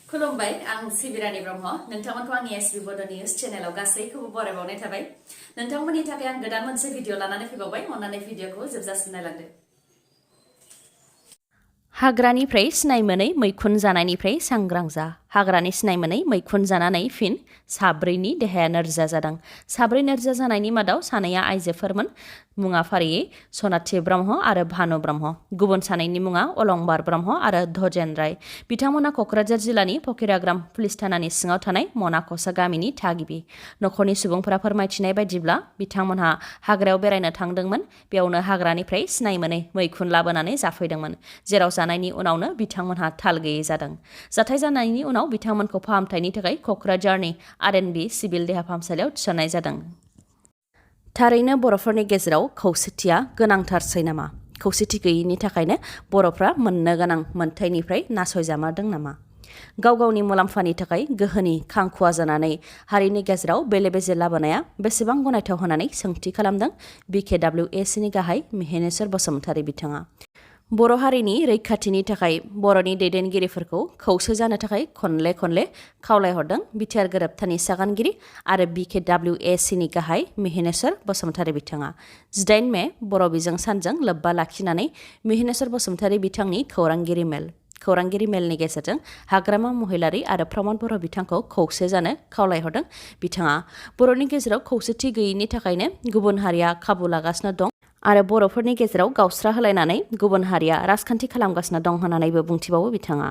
खुलुमबाय आं सिबिरानि ब्रह्म नोंथांमोनखौ आंनि एसबि बड' निउज चेनेलाव गासैखौबो बरायबावनाय थाबाय नोंथांमोननि थाखाय आं गोदान मोनसे भिडिअ लानानै फैबावबाय अन्नानै भिडिअखौ जोबजासिम नायलांदो हाग्रानिफ्राय सिनाय मोनै मैखुन जानायनिफ्राय सांग्रां जा हाग्रानि सिनाय मोनै मैखुन जानानै फिन साब्रैनि देहाया नोरजिया जादों साब्रै नोरजिया जानायनि मादाव सानैया आइजोफोरमोन मुङा फारियै सनाथि ब्रह्म आरो भानु ब्रह्म गुबुन सानैनि मुङा अलंबार ब्रह्म आरो धजेन राय बिथांमोना क'क्राझार जिल्लानि फकिराग्राम पुलिस थानानि सिङाव थानाय मनाख'सा गामिनि थागिबि नखरनि सुबुंफोरा फोरमायथिनाय बायदिब्ला बिथांमोनहा हाग्रायाव बेरायनो थांदोंमोन बेयावनो हाग्रानिफ्राय सिनाय मोनै मैखुन लाबोनानै जाफैदोंमोन जेराव जानायनि उनावनो बिथांमोनहा थाल गैयै जादों जाथाय जानायनि उनाव बिथांमोनखौ फाहामथायनि थाखाय क'क्राझारनि आरएनबि सिभिल देहा फाहामसालियाव थिसननाय जादों थारैनो बर'फोरनि गेजेराव खौसेथिया गोनांथारसै नामा खौसेथि गैयैनि थाखायनो बर'फ्रा मोननो गोनां मोनथायनिफ्राय नासयजामारदों नामा गाव गावनि मुलाम्फानि थाखाय गोहोनि खांखुवा जानानै हारिनि गेजेराव बेले बेजे लाबोनाया बेसेबां गनायथाव होननानै सोंथि खालामदों BKWACनि गाहाय मिहिनेश्वर बसुमतारी बिथाङा बर' हारिनि रैखाथिनि थाखाय बर'नि दैदेनगिरिफोरखौ खौसे जानो थाखाय खनले खनले खावलायहरदों बिटिआर गोरोबथानि सागानगिरि आरो BKWACनि गाहाय मिहिनेश्वर बसुमतारी बिथाङा 18 मे बर' बिजों सानजों लोब्बा लाखिनानै मिहिनेश्वर बसुमतारी बिथांनि खौरांगिरि मेलनि गेजेरजों हाग्रामा महिलारि आरो प्रमद बर' बिथांखौ खौसे जानो खावलायहरदों बिथाङा बर'नि गेजेराव खौसेथि गैयैनि थाखायनो गुबुन हारिया खाबु लागासिनो दं आरो बर'फोरनि गेजेराव गावस्रा होलायनानै गुबुन हारिया राजखान्थि खालामगासिनो दं होननानैबो बुंथिबावो बिथाङा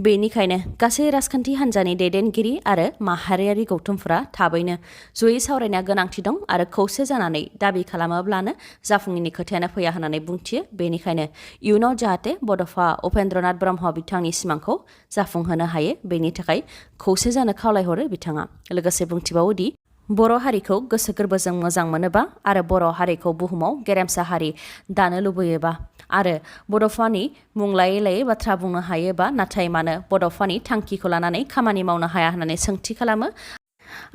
बेनिखायनो गासै राजखान्थि हान्जानि दैदेनगिरि आरो माहारियारि गौथुमफोरा थाबैनो जयै सावरायनाया गोनांथि दं आरो खौसे जानानै दाबि खालामोब्लानो जाफुङैनि खोथायानो फैया होननानै बुंथियो बेनिखायनो इयुनाव जाहाथे बड'फा उपेन्द्रनाथ ब्रह्म बिथांनि सिमांखौ जाफुंहोनो हायो बेनि थाखाय खौसे जानो खावलायहरो बिथाङा लोगोसे बुंथिबावोदि बर' हारिखौ गोसो गोरबोजों मोजां मोनोबा आरो बर' हारिखौ बुहुमाव गेरेमसा हारि दानो लुबैयोबा आरो बड'फानि मुं लायै लायै बाथ्रा बुंनो हायोबा नाथाय मानो बड'फानि थांखिखौ लानानै खामानि मावनो हाया होननानै सोंथि खालामो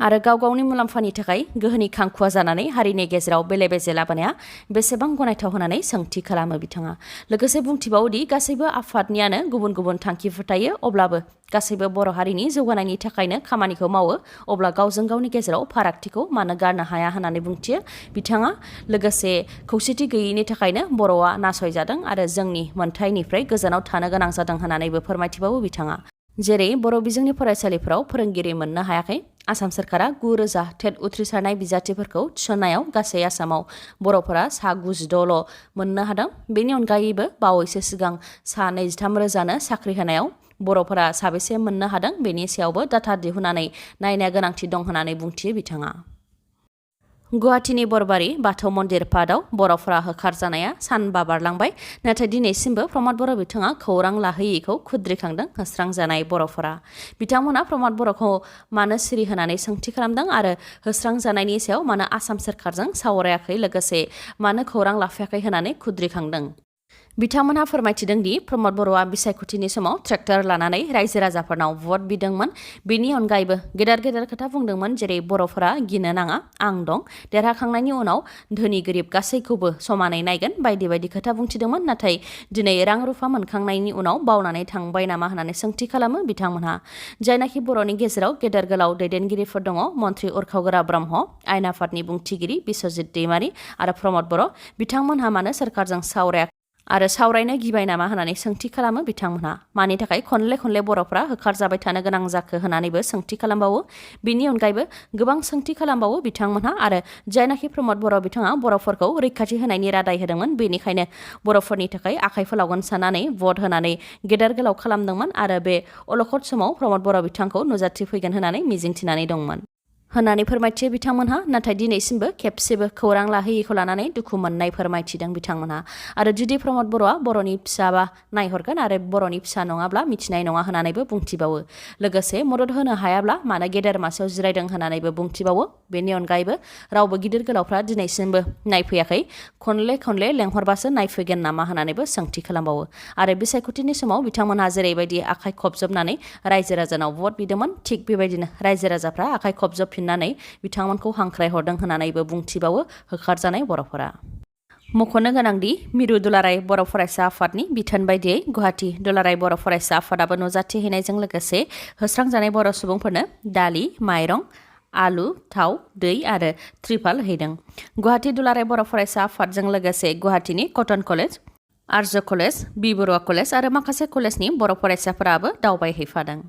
आरो गाव गावनि मुलाम्फानि थाखाय गोहोनि खांखुवा जानानै हारिनि गेजेराव बेले बेजे लाबोनाया बेसेबां गनायथाव होननानै सोंथि खालामो बिथाङा लोगोसे बुंथिबावोदि गासैबो आफादनियानो गुबुन गुबुन थांखिफोर थायो अब्लाबो गासैबो बर' हारिनि जौगानायनि थाखायनो खामानिखौ मावो अब्ला गावजों गावनि गेजेराव फारागथिखौ मानो गारनो हाया होननानै बुंथियो बिथाङा लोगोसे खौसेथि गैयैनि थाखायनो बर'आ नासयजादों आरो जोंनि मोनथायनिफ्राय गोजानाव थानो गोनां जादों होननानैबो फोरमायथिबावो बिथाङा जेरै बर' बिजोंनि फरायसालिफोराव फोरोंगिरि मोननो हायाखै आसाम सरकारा 9,000 टेट उथ्रिसारनाय बिजाथिफोरखौ थिसननायाव गासै आसामाव बर'फोरा सा 96ल' मोननो हादों बेनि अनगायैबो बावैसो सिगां सा 23,000नो साख्रि होनायाव बर'फोरा साबेसे मोननो हादों बेनि सायावबो डाटा दिहुननानै नायनाया गोनांथि दं होननानै बुंथियो बिथाङा गुवाहाटीनि बरबारि बाथौ मन्दिर पादआव बर'फोरा होखारजानाया सानबा बारलांबाय नाथाय दिनैसिमबो प्रमद बर' बिथाङा खौरां लाहैयैखौ खुद्रिखांदों होस्रांजानाय बर'फोरा बिथांमोना प्रमद बर'खौ मानो सिरि होनानै सोंथि खालामदों आरो होस्रांजानायनि सायाव मानो आसाम सोरखारजों सावरायाखै लोगोसे मानो खौरां लाफायाखै होननानै खुद्रिखांदों बिथांमोनहा फोरमायथिदों दि प्रमद बर'आ बिसायख'थिनि समाव ट्रेक्टर लानानै रायजो राजाफोरनाव भट बिदोंमोन बेनि अनगायैबो गेदेर गेदेर खोथा बुंदोंमोन जेरै बर'फोरा गिनो नाङा आं दं देरहाखांनायनि उनाव धोनि गोरिब गासैखौबो समानै नायगोन बायदि बायदि खोथा बुंथिदोंमोन नाथाय दिनै रां रुफा मोनखांनायनि उनाव बावनानै थांबाय नामा होननानै सोंथि खालामो बिथांमोनहा जायनाखि बर'नि गेजेराव गेदेर गोलाव दैदेनगिरिफोर दङ मन्त्रि उरखावगोरा ब्रह्म आयेन आफादनि बुंथिगिरि बिस्वजित दैमारि आरो प्रमद बर' बिथांमोनहा मानो सोरखारजों सावरायाखै आरो सावरायनो गिबाय नामा होननानै सोंथि खालामो बिथांमोनहा मानि थाखाय खनले खनले बर'फ्रा होखारजाबाय थानो गोनां जाखो होननानैबो सोंथि खालामबावो बिनि अनगायैबो गोबां सोंथि खालामबावो बिथांमोनहा आरो जायनाखि प्रमद बर' बिथाङा बर'फोरखौ रैखाथि होनायनि रादाय होदोंमोन बेनिखायनो बर'फोरनि थाखाय आखाइ फोलावगोन साननानै भट होनानै गेदेर गोलाव खालामदोंमोन आरो बे अल'खद समाव प्रमद बर' बिथांखौ नुजाथिफैगोन होननानै मिजिंथिनानै दंमोन होननानै फोरमायथियो बिथांमोनहा नाथाय दिनैसिमबो खेबसेबो खौरां लाहैयैखौ लानानै दुखु मोननाय फोरमायथिदों बिथांमोनहा आरो जुदि प्रमद बर'आ बर'नि फिसाबा नायहरगोन आरो बर'नि फिसा नङाब्ला मिथिनाय नङा होननानैबो बुंथिबावो लोगोसे मदद होनो हायाब्ला मानो गेदेर मासियाव जिरायदों होननानैबो बुंथिबावो बेनि अनगायैबो रावबो गिदिर गोलावफ्रा दिनैसिमबो नायफैयाखै खनले खनले लेंहरबासो नायफैगोन नामा होननानैबो सोंथि खालामबावो आरो बिसायख'थिनि समाव बिथांमोनहा जेरैबायदि आखाइ खबजोबनानै रायजो राजानाव भट बिदोंमोन थिग बेबायदिनो रायजो राजाफ्रा आखाइ खबजोबफिननानै बिथांमोनखौ हांख्रायहरदों होननानैबो बुंथिबावो होखारजानाय बर'फोरा मख'नो गोनांदि मिरु दुलाराय बर' फरायसा आफादनि बिथोन बायदियै गुवाहाटी दुलाराय बर' फरायसा आफादाबो नुजाथिहैनायजों लोगोसे होस्रांजानाय बर' सुबुंफोरनो दालि, माइरं, आलु, थाव, दै आरो त्रिपाल हैदों। गुवाहाटी दुलाराय बर' फरायसा आफादजों लोगोसे गुवाहाटीनि कटन कलेज, आर्य कलेज, बर'आ कलेज आरो माखासे कलेजनि बर' फरायसाफोराबो दावबायहैफादों।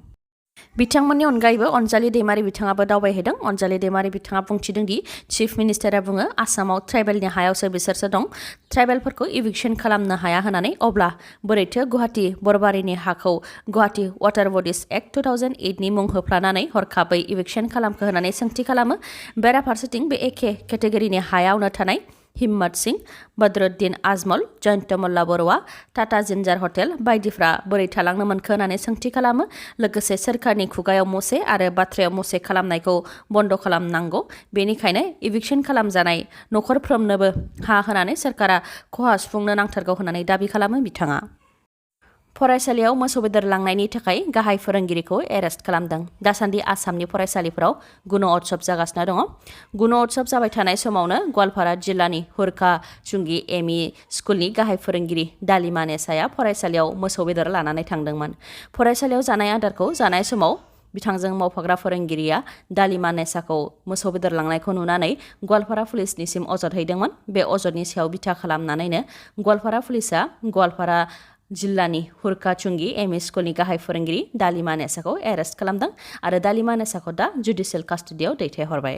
बिथांमोननि अनगायैबो अनजालि दैमारि बिथाङाबो दावबायहैदों। अनजालि दैमारि बिथाङा बुंथिदों दि चिफ मिनिस्टारा बुङो आसामाव ट्राइबेलनि हायावसो बिसोरसो दं, ट्राइबेलफोरखौ इभिक्सन खालामनो हाया होननानै, अब्ला बोरैथो गुवाहाटी बरबारिनि हाखौ गुवाहाटी वाटार बडिज एक्ट 2008 नि मुं होफ्लानानै हरखाबै इभिक्सन खालामखो होननानै सोंथि खालामो। बेराफारसेथिं बे एखे केटेगरिनि हायावनो थानाय हिम्मत सिंह, बदरुद्दिन आजमल, जयन्त मल्ला बर'आ, टाटा जिन्जार हटेल बायदिफ्रा बोरै थालांनो मोनखो होननानै सोंथि खालामो। लोगोसे सोरखारनि खुगायाव मुसे आरो बाथ्रायाव मुसे खालामनायखौ बन्द' खालामनांगौ। बेनिखायनो इभिक्सन खालामजानाय नखरफ्रोमनोबो हा होनानै सोरखारा खहा सुफुंनो नांथारगौ होननानै दाबि खालामो बिथाङा। फरायसालियाव मोसौ बेदर लांनायनि थाखाय गाहाय फोरोंगिरिखौ एरेस्ट खालामदों। दासान्दि आसामनि फरायसालिफोराव गुन' उत्सब जागासिनो दङ। गुन' उत्सब जाबाय थानाय समावनो गवालपारा जिल्लानि हुरखाचुंगी एमइ स्कुलनि गाहाय फोरोंगिरि दालिमा नेसाया फरायसालियाव मोसौ बेदर लानानै थांदोंमोन। फरायसालियाव जानाय आदारखौ जानाय समाव बिथांजों मावफाग्रा फोरोंगिरिया दालिमा नेसाखौ मोसौ बेदर लांनायखौ नुनानै गवालपारा पुलिसनिसिम अजद हैदोंमोन। बे अजदनि सायाव बिथा खालामनानैनो गवालपारा पुलिसआ गवालपारा जिल्लानि हुरखाचुंगी एमइ स्कुलनि गाहाय फोरोंगिरि दालिमा नेसाखौ एरेस्ट खालामदों आरो दालिमा नेसाखौ दा जुडिसियेल कास्टडियाव दैथायहरबाय।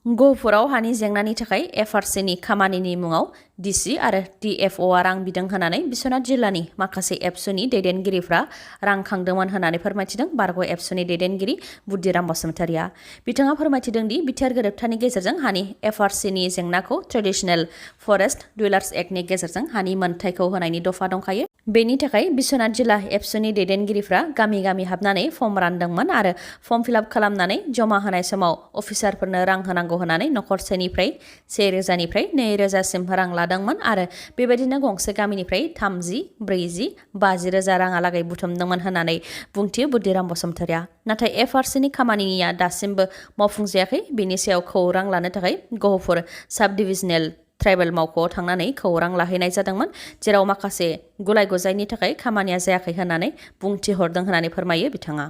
गहपुराव हानि जेंनानि थाखाय एफआरसिनि खामानिनि मुङाव डिसि आरो डिएफअआ रां बिदों होननानै बिश्वनाथ जिल्लानि माखासे एबसुनि दैदेनगिरिफ्रा रां खांदोंमोन होननानै फोरमायथिदों बारग' एबसुनि दैदेनगिरि बुद्धिराम बसुमतारिया। बिथाङा फोरमायथिदों दि बिटिआर गोरोबथानि गेजेरजों हानि एफआरसिनि जेंनाखौ ट्रेडिशनेल फरेस्ट डुवेलार्स एक्टनि गेजेरजों हानि मोनथायखौ होनायनि दफा दंखायो। बेनि थाखाय बिश्वनाथ जिल्ला एबसुनि दैदेनगिरिफ्रा गामि गामि हाबनानै फर्म रानदोंमोन आरो फर्म फिलआप खालामनानै जमा होनाय समाव अफिसारफोरनो रां होनांगौ होननानै नखरसेनिफ्राय 1,000निफ्राय 2,000सिम रां लादोंमोन आरो बेबायदिनो गंसे गामिनिफ्राय 30, 40, 50 रोजा राङालागै बुथुमदोंमोन होननानै बुंथियो बुद्धिराम बसुमतारिया। नाथाय एफआरसिनि खामानिया दासिमबो मावफुंजायाखै। बेनि सायाव खौरां लानो थाखाय गहपुर साब डिभिजनेल ट्राइबेल मावख'आव थांनानै खौरां लाहैनाय जादोंमोन, जेराव माखासे गुलाय गुजायनि थाखाय खामानिया जायाखै होननानै बुंथिहरदों होननानै फोरमायो बिथाङा।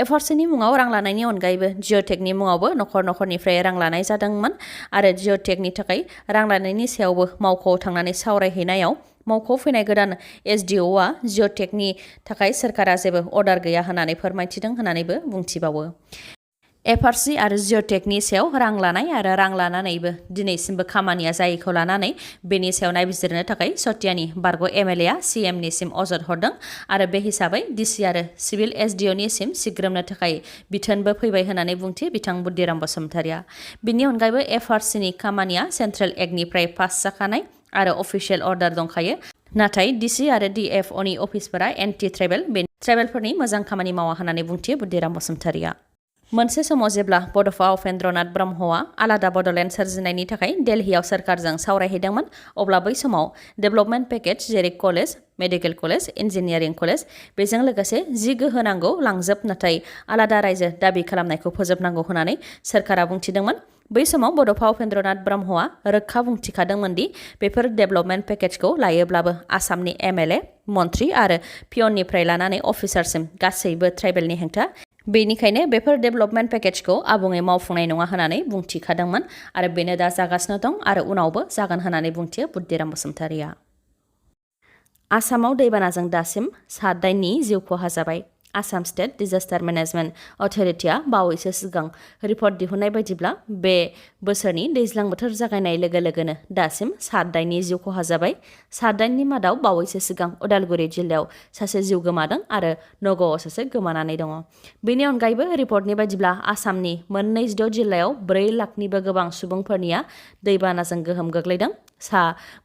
एफआरसिनि मुङाव रां लानायनि अनगायैबो जिअ'टेकनि मुङावबो नखर नखरनिफ्राय रां लानाय जादोंमोन आरो जिअ'टेकनि थाखाय रां लानायनि सायावबो मावख'आव थांनानै सावरायहैनायाव मावख'आव फैनाय गोदान एसडिअआ जिअ'टेकनि थाखाय सोरखारा जेबो अर्डार गैया होननानै फोरमायथिदों होननानैबो बुंथिबावो। एफआरसि आरो जिअ'टेकनि सायाव रां लानाय आरो रां लानानैबो दिनैसिमबो खामानिया जायैखौ लानानै बेनि सायाव नायबिजिरनो थाखाय सटियानि बारग' एमएलएआ सिएमनिसिम अजद हरदों आरो बे हिसाबै डिसि आरो सिभिल एसडिअनिसिम सिग्रोमनो थाखाय बिथोनबो फैबाय होननानै बुंथियो बिथां बुद्धिराम बसुमतारिया। बिनि अनगायैबो एफआरसिनि खामानिया सेन्ट्रेल एक्टनिफ्राय पास जाखानाय आरो अफिसियेल अर्डार दंखायो। नाथाय डिसि आरो डिएफअनि अफिसफोरा एन्टि ट्राइबेल, बे ट्राइबेलफोरनि मोजां खामानि मावा होननानै बुंथियो बुद्धिराम बसुमतारिया। मोनसे समाव जेब्ला बड'फा उपेन्द्रनाथ ब्रह्मआ आलादा बड'लेण्ड सोरजिनायनि थाखाय दिल्लीयाव सोरखारजों सावरायहैदोंमोन, अब्ला बै समाव डेभेलपमेन्ट पेकेज जेरै college, medical college, engineering college, बेजों लोगोसे जि गोहो नांगौ लांजोब, नाथाय आलादा रायजो दाबि खालामनायखौ फोजोबनांगौ होननानै सोरखारा बुंथिदोंमोन। बै समाव बड'फा उपेन्द्रनाथ ब्रह्मआ रोखा बुंथिखादोंमोन दि बेफोर डेभेलपमेन्ट पेकेजखौ लायोब्लाबो आसामनि एमएलए, मन्त्रि आरो पियननिफ्राय लानानै अफिसारसिम गासैबो ट्राइबेलनि हेंथा। बेनिखायनो बेफोर डेभेलपमेन्ट पेकेजखौ आबुङै मावफुंनाय नङा होननानै बुंथिखादोंमोन आरो बेनो दा जागासिनो दं आरो उनावबो जागोन होननानै बुंथियो बुद्धिराम बसुमतारिया। आसामाव दैबानाजों दासिम 7 जिउ खहा जाबाय। आसाम स्टेट डिजास्टार मेनेजमेन्ट अथ'रिटिआ बावैसो सिगां रिपर्ट दिहुननाय बायदिब्ला बे बोसोरनि दैज्लां बोथोर जागायनाय लोगो लोगोनो दासिम 7 जिउ खहा जाबाय। 7 मादाव बावैसो सिगां उदालगुरि जिल्लायाव सासे जिउ गोमादों आरो नगावआव सासे गोमानानै दङ। बेनि अनगायैबो रिपर्टनि बायदिब्ला आसामनि मोन 26 जिल्लायाव 4 लाखनिबो गोबां सुबुंफोरनिया दैबानाजों गोहोम गोग्लैदों। सा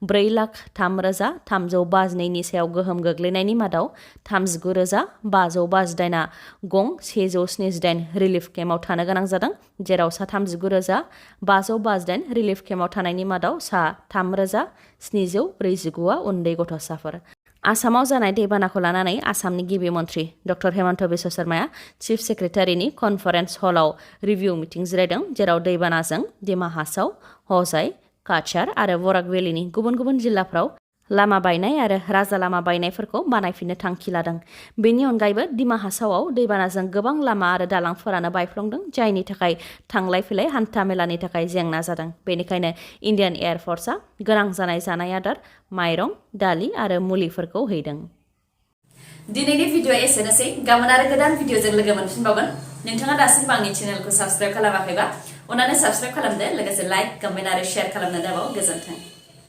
4,03,352नि सायाव गोहोम गोग्लैनायनि मादाव 39,558 गं 178 रिलिफ केम्पआव थानो गोनां जादों, जेराव सा 39,558 रिलिफ केम्पआव थानायनि मादाव सा 3,749 उन्दै गथ'साफोर। आसामाव जानाय दैबानाखौ लानानै आसामनि गिबि मन्त्रि डक्टर हेमन्त बिश्व शर्माया चिफ सेक्रेटारिनि कनफारेन्स हलाव रिभिउ मिटिं जिरायदों, जेराव दैबानाजों डिमा हासाव, हजाइ, काछार आरो बराक भेलिनि गुबुन गुबुन जिल्लाफ्राव लामा बायनाय आरो राजा लामा बायनायफोरखौ बानायफिननो थांखि लादों। बेनि अनगायैबो दिमा हासावआव दैबानाजों गोबां लामा आरो दालांफोरानो बायफ्लंदों, जायनि थाखाय थांलाय फैलाय हान्था मेलानि थाखाय जेंना जादों। बेनिखायनो इन्डियान एयार फर्सआ गोनां जानाय जानाय आदार, माइरं, दालि आरो मुलिफोरखौ हैदों। दिनैनि भिडिअ'आ एसेनोसै। गाबोन आरो गोदान भिडिअ'जों लोगो मोनफिनबावगोन। नोंथाङा दासिमबो आंनि चेनेलखौ साबस्क्राइब खालामाखैबा अन्नानै साबस्क्राइब खालामदो, लोगोसे लाइक, कमेन्ट आरो शेयार खालामनो दाबाव। गोजोन्थों।